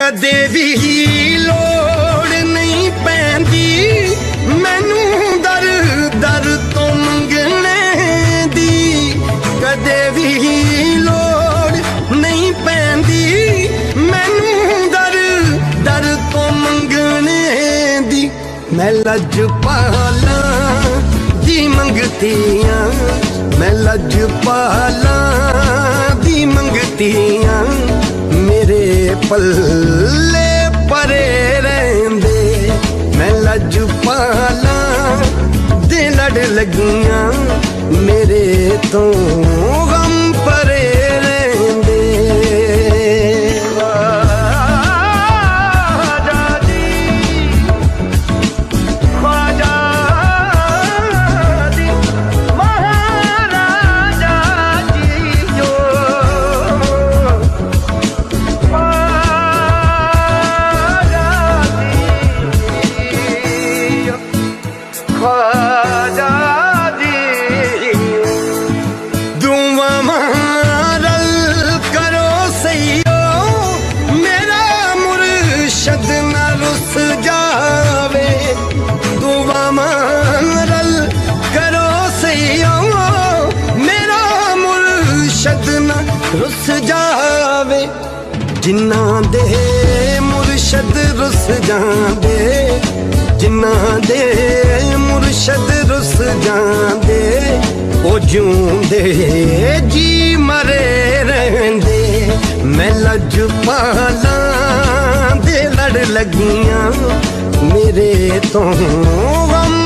कदे भी लोड़ नहीं पैंदी मैनू दर दर तो मंगने दी। कदे भी लोड़ नहीं पैंदी मैनू दर दर तो मंगने दी। मैं लजपाला दी मंगतियां, मैं लजपाला दी मंगतियां, मेरे पल्ले परे रहंदे। मैं लजपाला दे लड़ लगियां, मेरे तो गम परे रहंदे। रुस जावे जिन्ना दे मुर्शद रुस जांदे, जिन्ना दे मुर्शद रुस जांदे, ओ जूंदे जी मरे रहंदे। मैं लजपाला दे लड़ लगियां, मेरे तो गम